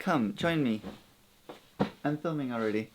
Come, join me. I'm filming already.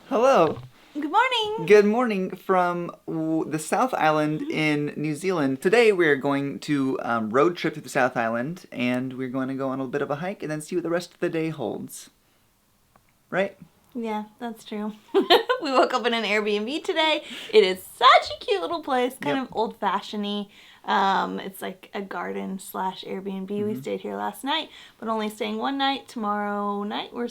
Hello. Good morning. Good morning from the South Island in New Zealand. Today we're going to road trip to the South Island, and we're going to go on a bit of a hike and then see what the rest of the day holds. Right? Yeah, that's true. We woke up in an Airbnb today. It is such a cute little place, kind of old-fashioned-y. It's like a garden / Airbnb. We stayed here last night, but only staying one night. Tonight we're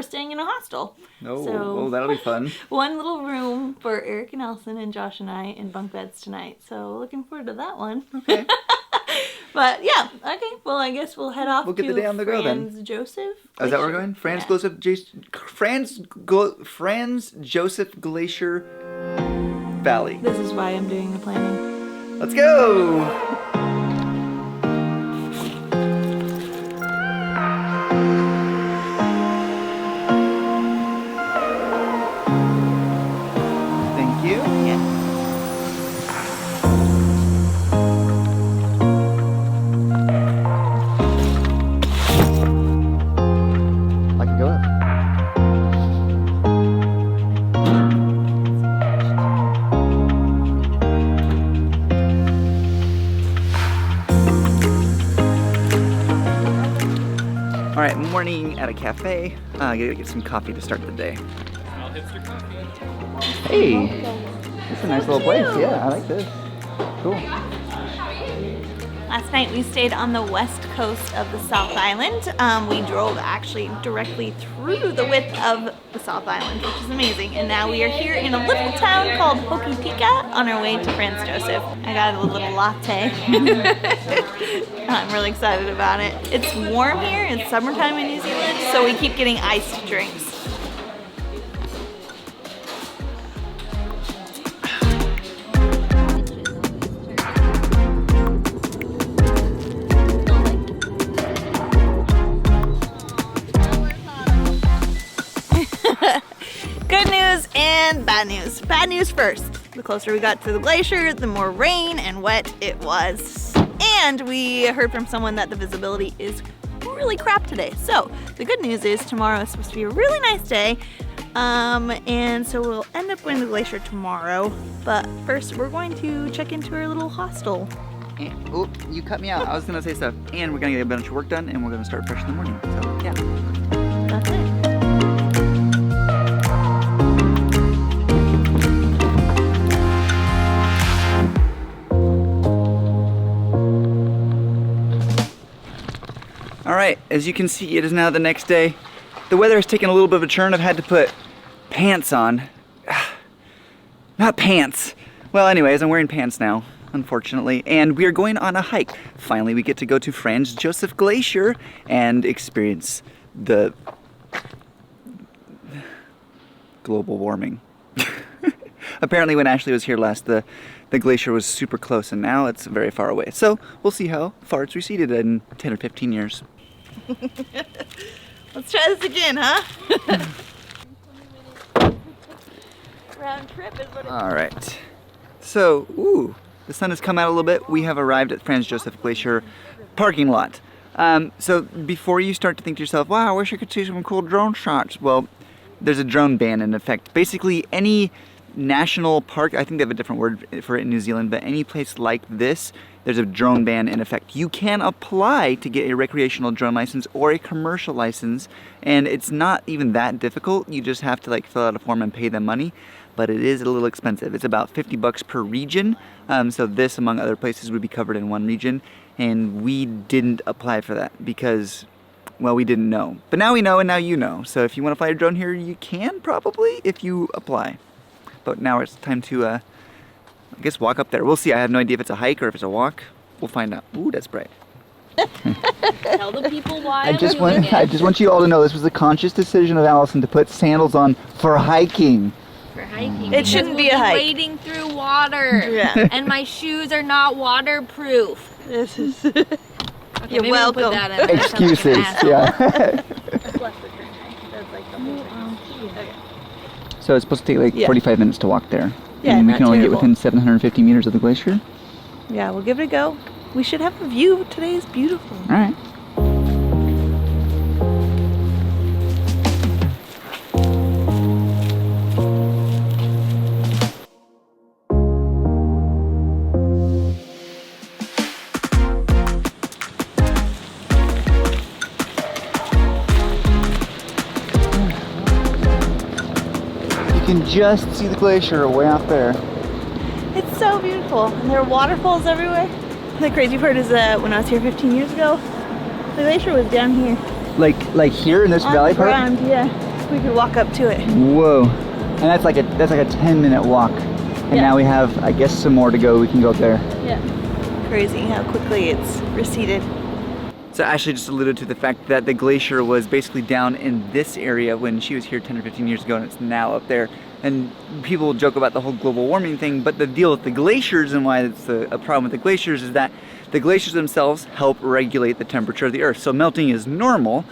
staying in a hostel. Oh, that'll be fun. One little room for Eric and Allison and Josh and I in bunk beds tonight. So looking forward to that one. Okay. But yeah, okay. Well, I guess we'll head off. We'll get the day on the go then. Franz Josef. Oh, is that where we're going? Franz Josef Glacier Valley. This is why I'm doing the planning. Let's go! Thank you. Yeah. I can go up. Alright, morning at a cafe. I gotta get some coffee to start the day. Hey! This is a nice little place. Yeah, I like this. Cool. Last night we stayed on the west coast of the South Island. We drove actually directly through the width of the South Island, which is amazing. And now we are here in a little town called Hokitika on our way to Franz Josef. I got a little latte. I'm really excited about it. It's warm here, it's summertime in New Zealand, so we keep getting iced drinks. Good news and bad news. Bad news first. The closer we got to the glacier, the more rain and wet it was. And we heard from someone that the visibility is really crap today. So the good news is tomorrow is supposed to be a really nice day. And so we'll end up going to the glacier tomorrow. But first we're going to check into our little hostel. And, oh, you cut me out. I was gonna say stuff. And we're gonna get a bunch of work done, and we're gonna start fresh in the morning. So yeah. That's it. Alright, as you can see, it is now the next day. The weather has taken a little bit of a turn. I've had to put pants on. Not pants. Well, anyways, I'm wearing pants now, unfortunately. And we are going on a hike. Finally, we get to go to Franz Josef Glacier and experience the global warming. Apparently, when Ashley was here last, the glacier was super close, and now it's very far away. So we'll see how far it's receded in 10 or 15 years. Let's try this again, huh? Round trip is what it's All right. So, the sun has come out a little bit. We have arrived at Franz Josef Glacier parking lot. So before you start to think to yourself, wow, I wish I could see some cool drone shots. Well, there's a drone ban in effect. Basically, any national park, I think they have a different word for it in New Zealand, but any place like this, there's a drone ban in effect. You can apply to get a recreational drone license or a commercial license, and it's not even that difficult. You just have to like fill out a form and pay them money, but it is a little expensive. It's about $50 per region. So this, among other places, would be covered in one region, and we didn't apply for that because, well, we didn't know. But now we know, and now you know. So if you want to fly a drone here, you can probably if you apply. But now it's time to, I guess, walk up there. We'll see. I have no idea if it's a hike or if it's a walk. We'll find out. Ooh, that's bright. Tell the people why I just want you all to know this was a conscious decision of Allison to put sandals on for hiking. For hiking. It shouldn't be a hike. Wading through water. Yeah. And my shoes are not waterproof. This is. Okay, You're welcome. We'll put that in there. Excuses, yeah. So it's supposed to take like 45 minutes to walk there. Yeah, and we not can only terrible. get within 750 meters of the glacier. Yeah, we'll give it a go. We should have a view. Today is beautiful. All right. can just see the glacier way out there. It's so beautiful, and there are waterfalls everywhere. The crazy part is that when I was here 15 years ago, the glacier was down here. Like here in this on valley the part? ground, yeah. We could walk up to it. Whoa. And that's like a 10-minute walk. And Yeah. now we have, I guess, some more to go. We can go up there. Yeah. Crazy how quickly it's receded. So Ashley just alluded to the fact that the glacier was basically down in this area when she was here 10 or 15 years ago, and it's now up there. And people joke about the whole global warming thing, but the deal with the glaciers and why it's a problem with the glaciers is that the glaciers themselves help regulate the temperature of the Earth. So melting is normal.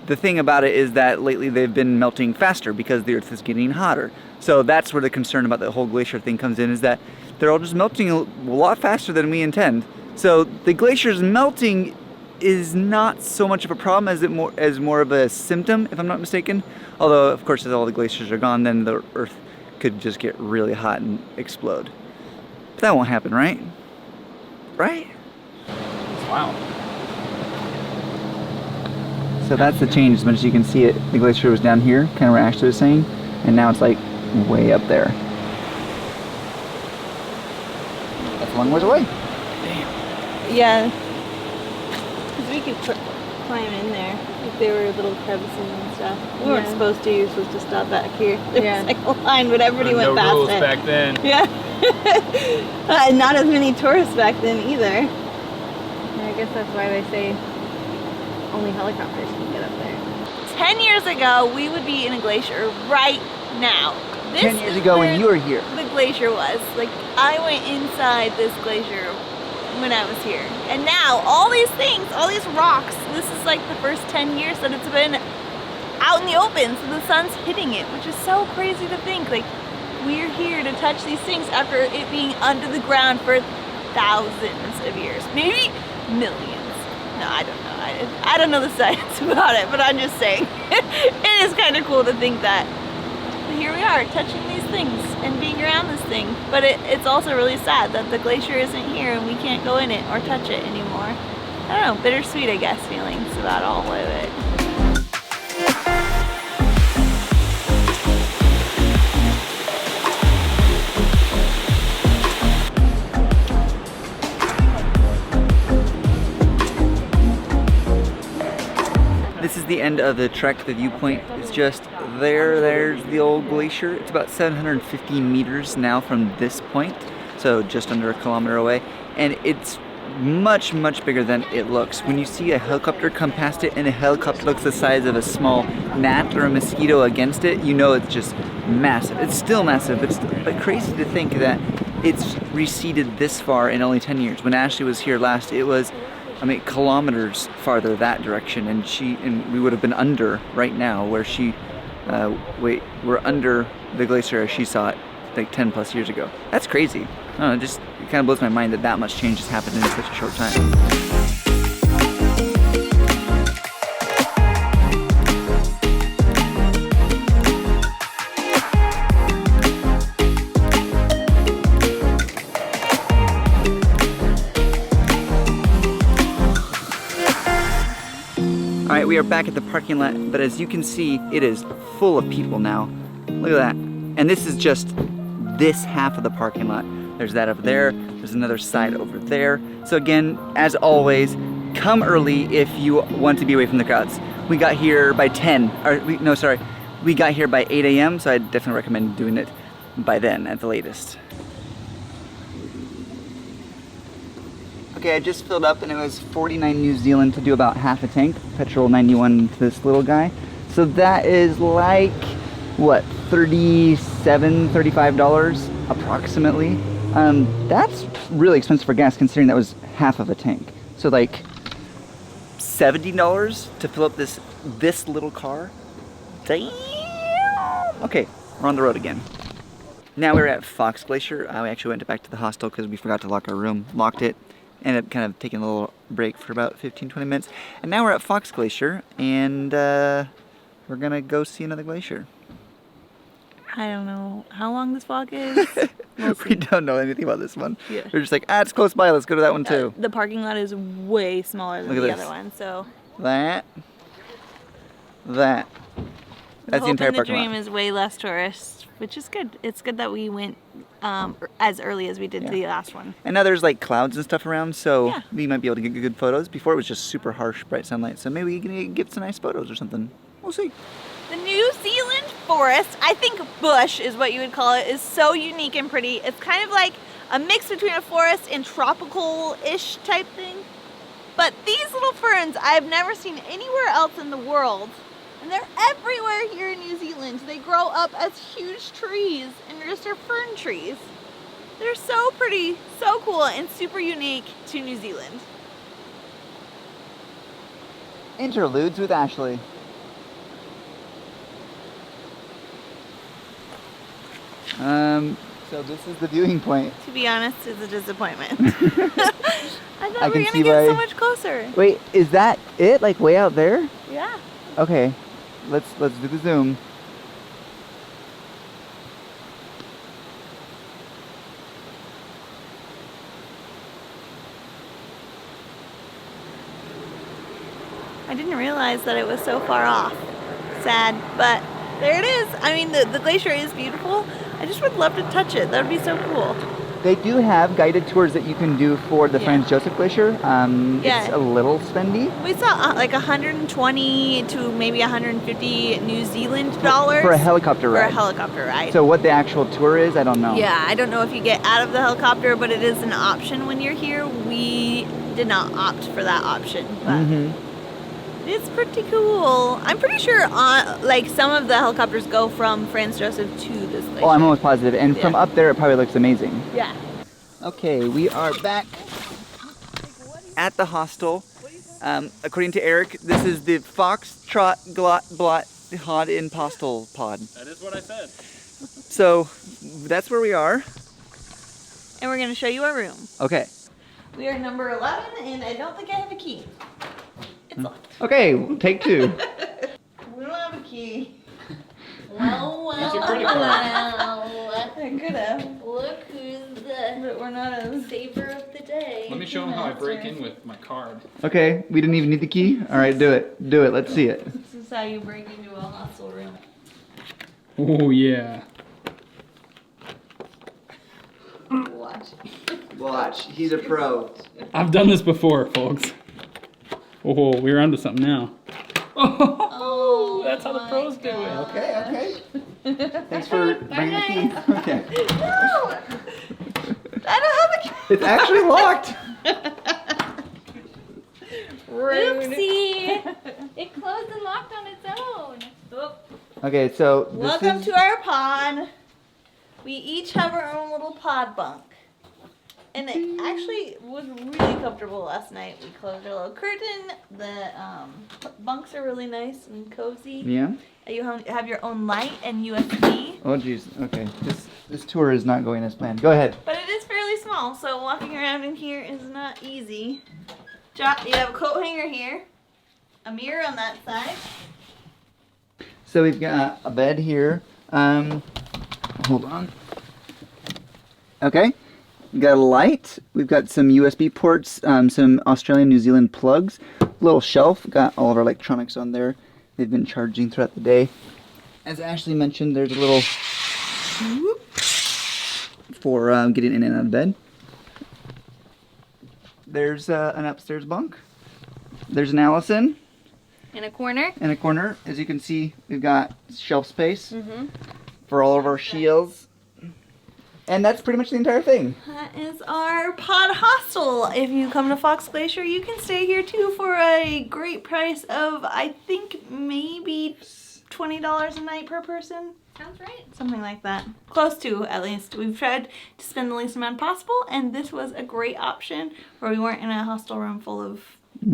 The thing about it is that lately they've been melting faster because the Earth is getting hotter. So that's where the concern about the whole glacier thing comes in, is that they're all just melting a lot faster than we intend. So the glaciers melting is not so much of a problem as more of a symptom, if I'm not mistaken. Although, of course, as all the glaciers are gone, then the Earth could just get really hot and explode. But that won't happen, right? Right? Wow. So that's the change. As much as you can see it, the glacier was down here, kind of where Ashley was saying, and now it's like way up there. That's a long ways away. Yeah. Because we could climb in there if there were little crevices and stuff. We weren't supposed to. You were supposed to stop back here. There was like a line, but everybody went No past rules it. back then. Yeah. And not as many tourists back then either. I guess that's why they say only helicopters can get up there. 10 years ago, we would be in a glacier right now. This 10 years is ago where when you were here. the glacier was. Like, I went inside this glacier when I was here. And now, all these things, all these rocks, this is like the first 10 years that it's been out in the open, so the sun's hitting it, which is so crazy to think. Like, we're here to touch these things after it being under the ground for thousands of years, maybe millions. No, I don't know. I don't know the science about it, but I'm just saying. It is kind of cool to think that here we are touching these things and being around this thing. But it's also really sad that the glacier isn't here and we can't go in it or touch it anymore. I don't know, bittersweet, I guess, feelings about all of it. This is the end of the trek. The viewpoint is just there. There's the old glacier. It's about 750 meters now from this point, so just under a kilometer away. And it's much, much bigger than it looks. When you see a helicopter come past it and a helicopter looks the size of a small gnat or a mosquito against it, you know it's just massive. It's still massive, but crazy to think that it's receded this far in only 10 years. When Ashley was here last, it was, I mean, kilometers farther that direction, and we would have been under right now where we're under the glacier as she saw it like 10 plus years ago. That's crazy. I don't know, it kind of blows my mind that much change has happened in such a short time. Alright, we are back at the parking lot, but as you can see, it is full of people now. Look at that. And this is just this half of the parking lot. There's that over there, there's another side over there. So again, as always, come early if you want to be away from the crowds. We got here by we got here by 8 a.m., so I definitely recommend doing it by then at the latest. Okay, I just filled up and it was 49 New Zealand to do about half a tank. Petrol 91 to this little guy. So that is like, what, $35 approximately. That's really expensive for gas considering that was half of a tank. So like $70 to fill up this little car. Damn. Okay, we're on the road again. Now we're at Fox Glacier. We actually went back to the hostel because we forgot to lock our room, locked it. Ended up kind of taking a little break for about 15-20 minutes. And now we're at Fox Glacier and we're gonna go see another glacier. I don't know how long this walk is. We don't know anything about this one. Yeah. We're just like, it's close by, let's go to that one too. The parking lot is way smaller than Look the at other this. one, so. That's the entire the parking dream lot. is way less tourists which is good. It's good that we went as early as we did the last one. And now there's like clouds and stuff around, so Yeah. we might be able to get good photos. Before it was just super harsh, bright sunlight, so maybe we can get some nice photos or something. We'll see. The New Zealand forest, I think bush is what you would call it, is so unique and pretty. It's kind of like a mix between a forest and tropical-ish type thing. But these little ferns I've never seen anywhere else in the world. And they're everywhere here in New Zealand. They grow up as huge trees and just are fern trees. They're so pretty, so cool, and super unique to New Zealand. Interludes with Ashley. So this is the viewing point. To be honest, it's a disappointment. I thought I we can were see gonna get so why- much closer. Wait, is that it? Like way out there? Yeah. Okay, let's do the zoom. I didn't realize that it was so far off. Sad, but there it is. I mean, the glacier is beautiful. I just would love to touch it. That would be so cool. They do have guided tours that you can do for the Yeah. Franz Josef Glacier. It's Yeah. a little spendy. We saw like 120 to maybe 150 New Zealand dollars For a helicopter for ride. a helicopter ride. So what the actual tour is, I don't know. Yeah, I don't know if you get out of the helicopter, but it is an option when you're here. We did not opt for that option, but Mm-hmm. it's pretty cool. I'm pretty sure like some of the helicopters go from Franz Josef to this glacier. Oh, I'm almost positive. And from Yeah. up there, it probably looks amazing. Yeah. Okay, we are back at the hostel. According to Eric, this is the Foxtrot Glot Blot Hod in Postal Pod. That is what I said. So that's where we are. And we're gonna show you our room. Okay. We are number 11, and I don't think I have a key. It's locked. Okay, take two. We don't have a key. Well, Use your credit card. well. I could have, Look who's the but we're not as. saver of the day. Let me show them how I break in with my card. Okay, we didn't even need the key? All right, do it. Do it. Let's see it. This is how you break into a hostel room. Oh yeah. Watch. Watch. He's a pro. I've done this before, folks. Oh, we're onto something now. Oh, that's how the pros do it. Okay, okay. Thanks for bringing the key. Okay. No! I don't have a key. It's actually locked. Rude. Oopsie! It closed and locked on its own. Okay, so this Welcome is, to our pod. We each have our own little pod bunk. And it actually was really comfortable last night. We closed our little curtain. The bunks are really nice and cozy. Yeah. You have your own light and USB. Oh jeez. Okay. This tour is not going as planned. Go ahead. But it is fairly small, so walking around in here is not easy. You have a coat hanger here, a mirror on that side. So we've got a bed here. Hold on. Okay. We got a light. We've got some USB ports, some Australian, New Zealand plugs. Little shelf. Got all of our electronics on there. They've been charging throughout the day. As Ashley mentioned, there's a little for getting in and out of bed. There's an upstairs bunk. There's an Allison In a corner. in a corner. As you can see, we've got shelf space for all of our shields. And that's pretty much the entire thing. That is our pod hostel. If you come to Fox Glacier, you can stay here too for a great price of, I think, maybe $20 a night per person. Sounds right. Something like that. Close to, at least. We've tried to spend the least amount possible, and this was a great option where we weren't in a hostel room full of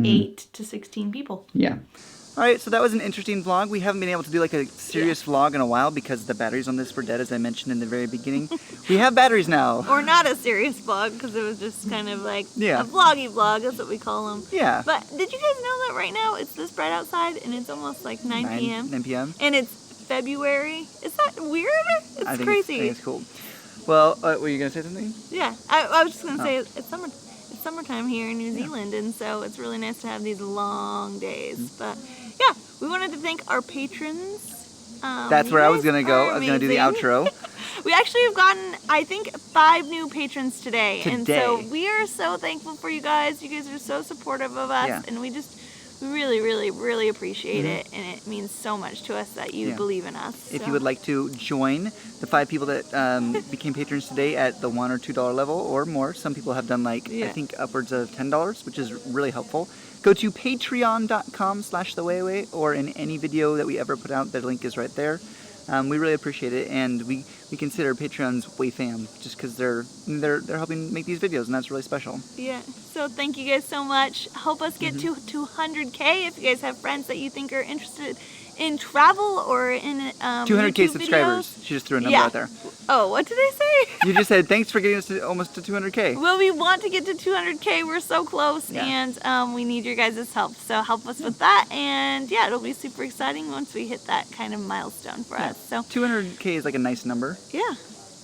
8 to 16 people. Yeah. All right, so that was an interesting vlog. We haven't been able to do like a serious vlog in a while because the batteries on this were dead, as I mentioned in the very beginning. We have batteries now. Or not a serious vlog, because it was just kind of like Yeah. a vloggy vlog, that's what we call them. Yeah. But did you guys know that right now it's this bright outside and it's almost like 9 p.m.? 9 p.m. And it's February. Is that weird? It's I think crazy. I think it's cool. Well, were you gonna say something? Yeah, I was just gonna say Oh. it's summertime here in New Zealand, and so it's really nice to have these long days. But yeah, we wanted to thank our patrons That's where I was you gonna guys go. are I was gonna do the amazing. outro. We actually have gotten, I think, 5 new patrons today. And so Today. we are so thankful for you guys. You guys are so supportive of us. Yeah. And we just really, really, really appreciate it. And it means so much to us that you Yeah. believe in us. If So- you would like to join the 5 people that became patrons today at the $1 or $2 level or more, some people have done like, I Yeah. think upwards of $10, which is really helpful. Go to patreon.com/thewayaway, or in any video that we ever put out, the link is right there. We really appreciate it, and we consider Patreons way fam, just because they're helping make these videos, and that's really special. Yeah. So thank you guys so much. Help us get to 200K. If you guys have friends that you think are interested in travel or in 200K YouTube subscribers. videos. She just threw a number Yeah. out there. Oh, what did I say? You just said thanks for getting us to almost to 200K. Well, we want to get to 200K. We're so close, Yeah. and we need your guys' help. So help us with that, and yeah, it'll be super exciting once we hit that kind of milestone for us. So 200K is like a nice number. yeah,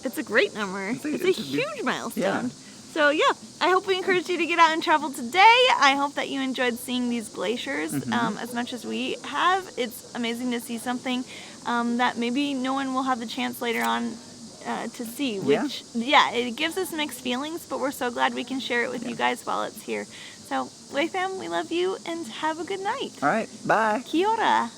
it's a great number. It's a it's a huge milestone. Yeah. So yeah, I hope we encouraged you to get out and travel today. I hope that you enjoyed seeing these glaciers as much as we have. It's amazing to see something that maybe no one will have the chance later on to see. Which it gives us mixed feelings, but we're so glad we can share it with you guys while it's here. So Way Fam, we love you and have a good night. All right, bye. Kia ora.